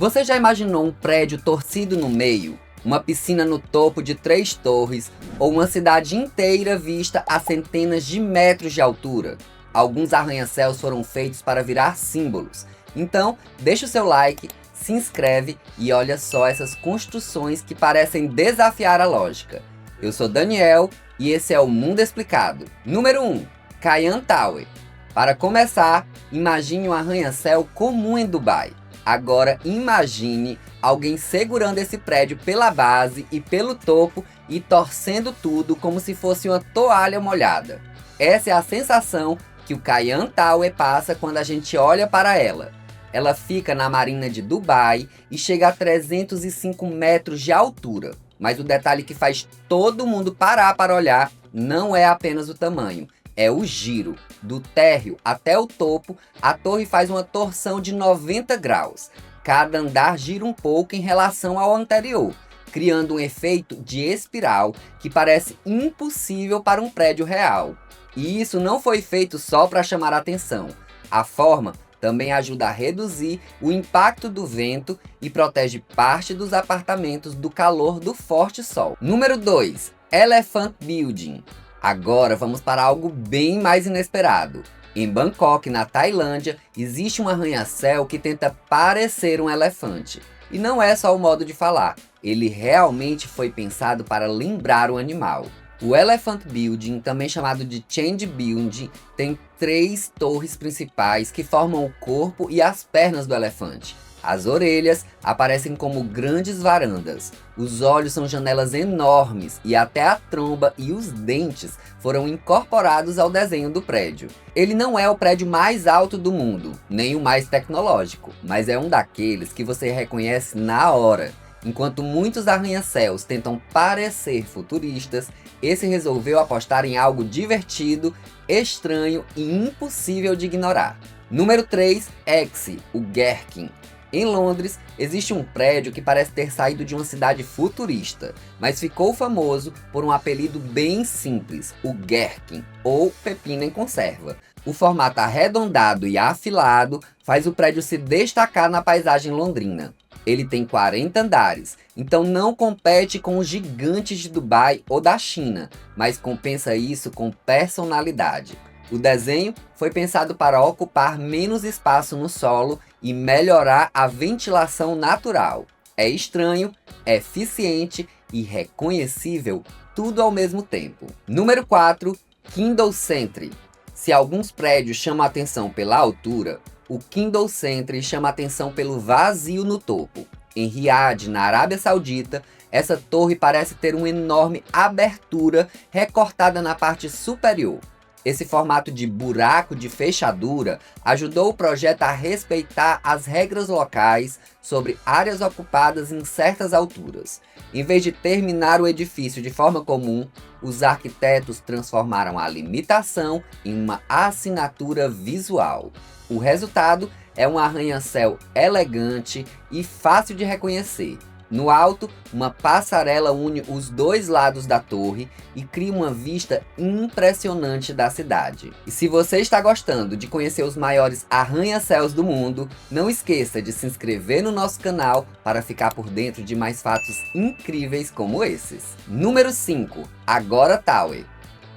Você já imaginou um prédio torcido no meio? Uma piscina no topo de 3 torres ou uma cidade inteira vista a centenas de metros de altura? Alguns arranha-céus foram feitos para virar símbolos. Então, deixa o seu like, se inscreve e olha só essas construções que parecem desafiar a lógica. Eu sou Daniel e esse é o Mundo Explicado. Número 1. Cayenne Tower. Para começar, imagine um arranha-céu comum em Dubai. Agora imagine alguém segurando esse prédio pela base e pelo topo e torcendo tudo como se fosse uma toalha molhada. Essa é a sensação que o Cayenne Tower passa quando a gente olha para ela. Ela fica na marina de Dubai e chega a 305 metros de altura. Mas o detalhe que faz todo mundo parar para olhar não é apenas o tamanho, é o giro. Do térreo até o topo, a torre faz uma torção de 90 graus. Cada andar gira um pouco em relação ao anterior, criando um efeito de espiral que parece impossível para um prédio real. E isso não foi feito só para chamar a atenção. A forma também ajuda a reduzir o impacto do vento e protege parte dos apartamentos do calor do forte sol. Número 2. Elephant Building. Agora vamos para algo bem mais inesperado. Em Bangkok, na Tailândia, existe um arranha-céu que tenta parecer um elefante. E não é só o modo de falar, ele realmente foi pensado para lembrar o animal. O Elephant Building, também chamado de Change Building, tem 3 torres principais que formam o corpo e as pernas do elefante. As orelhas aparecem como grandes varandas. Os olhos são janelas enormes e até a tromba e os dentes foram incorporados ao desenho do prédio. Ele não é o prédio mais alto do mundo, nem o mais tecnológico, mas é um daqueles que você reconhece na hora. Enquanto muitos arranha-céus tentam parecer futuristas, esse resolveu apostar em algo divertido, estranho e impossível de ignorar. Número 3, X, o Gherkin. Em Londres, existe um prédio que parece ter saído de uma cidade futurista, mas ficou famoso por um apelido bem simples, o Gherkin, ou pepino em conserva. O formato arredondado e afilado faz o prédio se destacar na paisagem londrina. Ele tem 40 andares, então não compete com os gigantes de Dubai ou da China, mas compensa isso com personalidade. O desenho foi pensado para ocupar menos espaço no solo e melhorar a ventilação natural. É estranho, eficiente e reconhecível, tudo ao mesmo tempo. Número 4, Kindle Century. Se alguns prédios chamam a atenção pela altura, o Kindle Century chama a atenção pelo vazio no topo. Em Riad, na Arábia Saudita, essa torre parece ter uma enorme abertura recortada na parte superior. Esse formato de buraco de fechadura ajudou o projeto a respeitar as regras locais sobre áreas ocupadas em certas alturas. Em vez de terminar o edifício de forma comum, os arquitetos transformaram a limitação em uma assinatura visual. O resultado é um arranha-céu elegante e fácil de reconhecer. No alto, uma passarela une os 2 lados da torre e cria uma vista impressionante da cidade. E se você está gostando de conhecer os maiores arranha-céus do mundo, não esqueça de se inscrever no nosso canal para ficar por dentro de mais fatos incríveis como esses. Número 5. Agora Tower.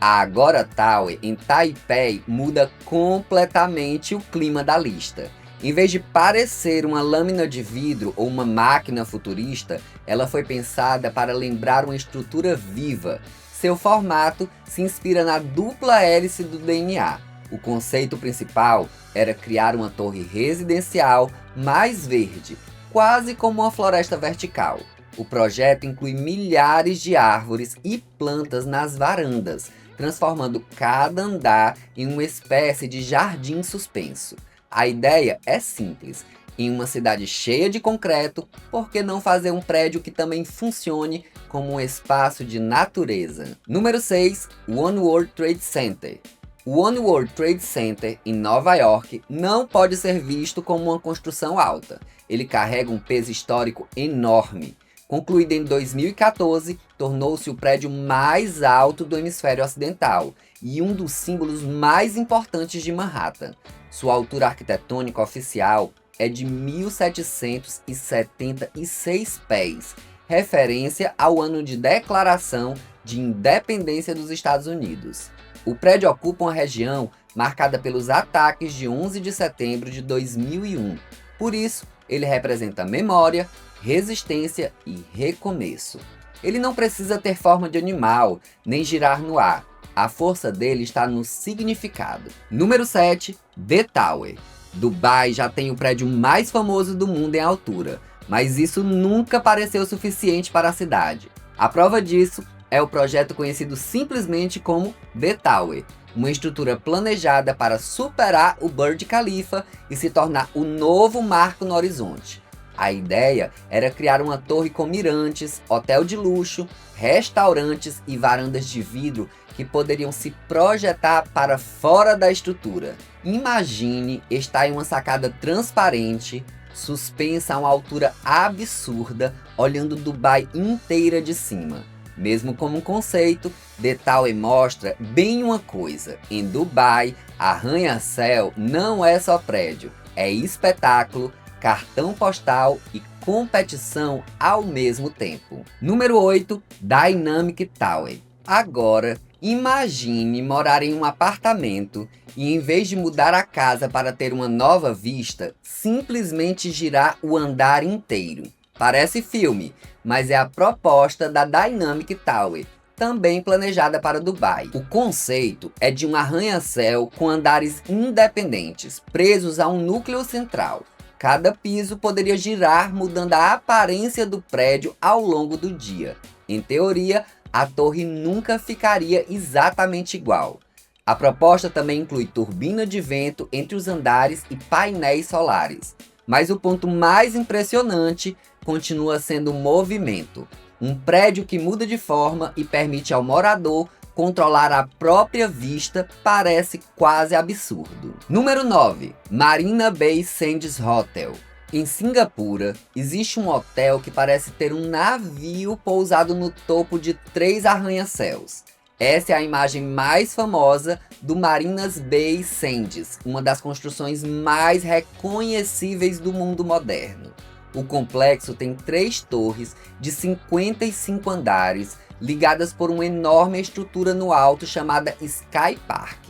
A Agora Tower em Taipei muda completamente o clima da lista. Em vez de parecer uma lâmina de vidro ou uma máquina futurista, ela foi pensada para lembrar uma estrutura viva. Seu formato se inspira na dupla hélice do DNA. O conceito principal era criar uma torre residencial mais verde, quase como uma floresta vertical. O projeto inclui milhares de árvores e plantas nas varandas, transformando cada andar em uma espécie de jardim suspenso. A ideia é simples. Em uma cidade cheia de concreto, por que não fazer um prédio que também funcione como um espaço de natureza? Número 6. One World Trade Center. O One World Trade Center, em Nova York, não pode ser visto como uma construção alta. Ele carrega um peso histórico enorme. Concluído em 2014, tornou-se o prédio mais alto do hemisfério ocidental e um dos símbolos mais importantes de Manhattan. Sua altura arquitetônica oficial é de 1.776 pés, referência ao ano de declaração de independência dos Estados Unidos. O prédio ocupa uma região marcada pelos ataques de 11 de setembro de 2001. Por isso, ele representa memória, resistência e recomeço. Ele não precisa ter forma de animal, nem girar no ar. A força dele está no significado. Número 7. The Tower. Dubai já tem o prédio mais famoso do mundo em altura, mas isso nunca pareceu suficiente para a cidade. A prova disso é o projeto conhecido simplesmente como The Tower, uma estrutura planejada para superar o Burj Khalifa e se tornar o novo marco no horizonte. A ideia era criar uma torre com mirantes, hotel de luxo, restaurantes e varandas de vidro que poderiam se projetar para fora da estrutura. Imagine estar em uma sacada transparente, suspensa a uma altura absurda, olhando Dubai inteira de cima. Mesmo como um conceito, The Tower mostra bem uma coisa: em Dubai, arranha-céu não é só prédio, é espetáculo, cartão postal e competição ao mesmo tempo. Número 8. Dynamic Tower. Agora, imagine morar em um apartamento e, em vez de mudar a casa para ter uma nova vista, simplesmente girar o andar inteiro. Parece filme, mas é a proposta da Dynamic Tower, também planejada para Dubai. O conceito é de um arranha-céu com andares independentes, presos a um núcleo central. Cada piso poderia girar, mudando a aparência do prédio ao longo do dia. Em teoria, a torre nunca ficaria exatamente igual. A proposta também inclui turbina de vento entre os andares e painéis solares. Mas o ponto mais impressionante continua sendo o movimento. Um prédio que muda de forma e permite ao morador controlar a própria vista parece quase absurdo. Número 9. Marina Bay Sands Hotel. Em Singapura, existe um hotel que parece ter um navio pousado no topo de 3 arranha-céus. Essa é a imagem mais famosa do Marinas Bay Sands, uma das construções mais reconhecíveis do mundo moderno. O complexo tem 3 torres de 55 andares, ligadas por uma enorme estrutura no alto chamada Sky Park.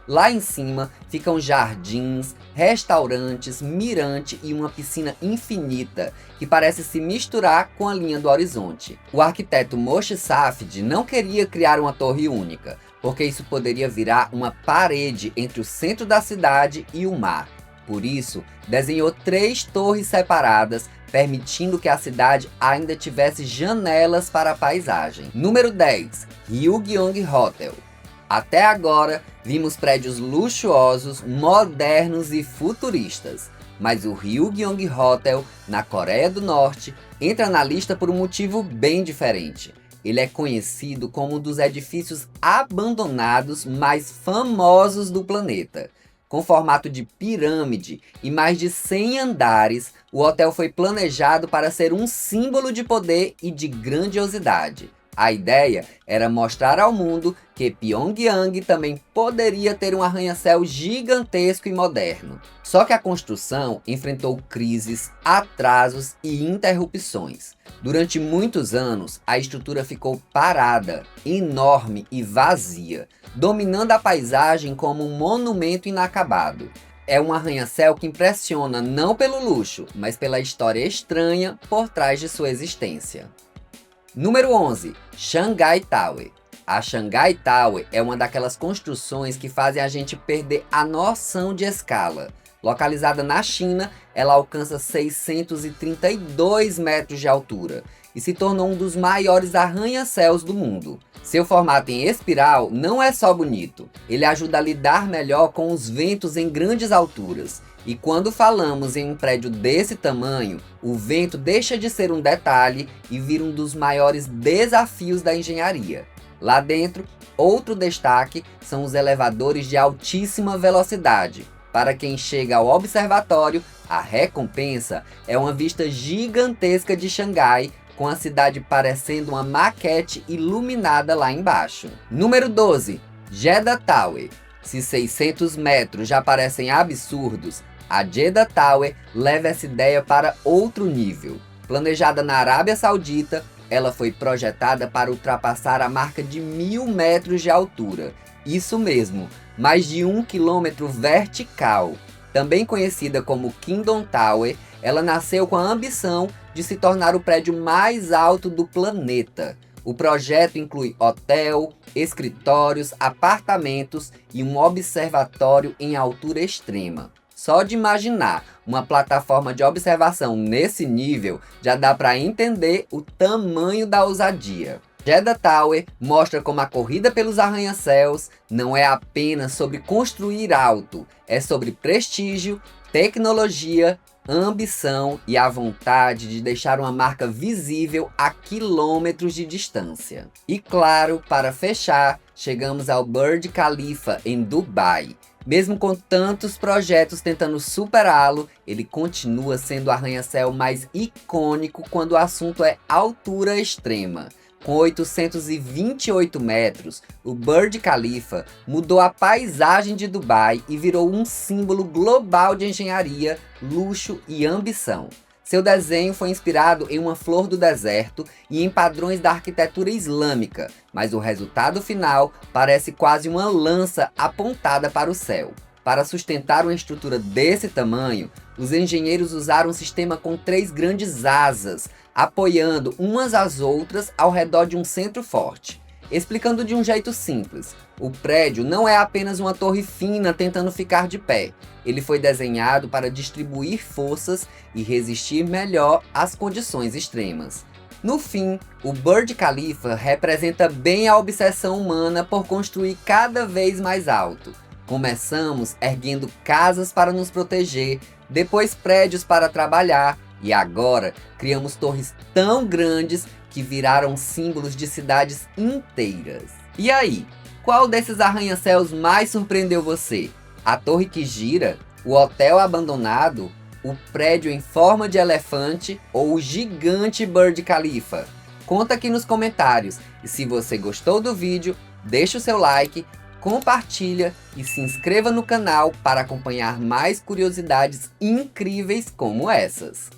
Lá em cima ficam jardins, restaurantes, mirante e uma piscina infinita que parece se misturar com a linha do horizonte. O arquiteto Moshe Safdie não queria criar uma torre única, porque isso poderia virar uma parede entre o centro da cidade e o mar. Por isso, desenhou 3 torres separadas, permitindo que a cidade ainda tivesse janelas para a paisagem. Número 10. Ryugyong Hotel. Até agora, vimos prédios luxuosos, modernos e futuristas. Mas o Ryugyong Hotel, na Coreia do Norte, entra na lista por um motivo bem diferente. Ele é conhecido como um dos edifícios abandonados mais famosos do planeta. Com formato de pirâmide e mais de 100 andares, o hotel foi planejado para ser um símbolo de poder e de grandiosidade. A ideia era mostrar ao mundo que Pyongyang também poderia ter um arranha-céu gigantesco e moderno. Só que a construção enfrentou crises, atrasos e interrupções. Durante muitos anos, a estrutura ficou parada, enorme e vazia, dominando a paisagem como um monumento inacabado. É um arranha-céu que impressiona não pelo luxo, mas pela história estranha por trás de sua existência. Número 11. Shanghai Tower. A Shanghai Tower é uma daquelas construções que fazem a gente perder a noção de escala. Localizada na China, ela alcança 632 metros de altura e se tornou um dos maiores arranha-céus do mundo. Seu formato em espiral não é só bonito, ele ajuda a lidar melhor com os ventos em grandes alturas. E quando falamos em um prédio desse tamanho, o vento deixa de ser um detalhe e vira um dos maiores desafios da engenharia. Lá dentro, outro destaque são os elevadores de altíssima velocidade. Para quem chega ao observatório, a recompensa é uma vista gigantesca de Xangai, com a cidade parecendo uma maquete iluminada lá embaixo. Número 12. Jeddah Tower. Se 600 metros já parecem absurdos, A Jeddah Tower leva essa ideia para outro nível. Planejada na Arábia Saudita, ela foi projetada para ultrapassar a marca de 1.000 metros de altura. Isso mesmo, mais de 1 quilômetro vertical. Também conhecida como Kingdom Tower, ela nasceu com a ambição de se tornar o prédio mais alto do planeta. O projeto inclui hotel, escritórios, apartamentos e um observatório em altura extrema. Só de imaginar uma plataforma de observação nesse nível, já dá para entender o tamanho da ousadia. Jeddah Tower mostra como a corrida pelos arranha-céus não é apenas sobre construir alto, é sobre prestígio, tecnologia, ambição e a vontade de deixar uma marca visível a quilômetros de distância. E claro, para fechar, chegamos ao Burj Khalifa em Dubai. Mesmo com tantos projetos tentando superá-lo, ele continua sendo o arranha-céu mais icônico quando o assunto é altura extrema. Com 828 metros, o Burj Khalifa mudou a paisagem de Dubai e virou um símbolo global de engenharia, luxo e ambição. Seu desenho foi inspirado em uma flor do deserto e em padrões da arquitetura islâmica, mas o resultado final parece quase uma lança apontada para o céu. Para sustentar uma estrutura desse tamanho, os engenheiros usaram um sistema com 3 grandes asas, apoiando umas às outras ao redor de um centro forte. Explicando de um jeito simples, o prédio não é apenas uma torre fina tentando ficar de pé. Ele foi desenhado para distribuir forças e resistir melhor às condições extremas. No fim, o Burj Khalifa representa bem a obsessão humana por construir cada vez mais alto. Começamos erguendo casas para nos proteger, depois prédios para trabalhar, e agora criamos torres tão grandes que viraram símbolos de cidades inteiras. E aí, qual desses arranha-céus mais surpreendeu você? A torre que gira, o hotel abandonado, o prédio em forma de elefante ou o gigante Burj Khalifa? Conta aqui nos comentários. E se você gostou do vídeo, deixa o seu like, compartilha e se inscreva no canal para acompanhar mais curiosidades incríveis como essas.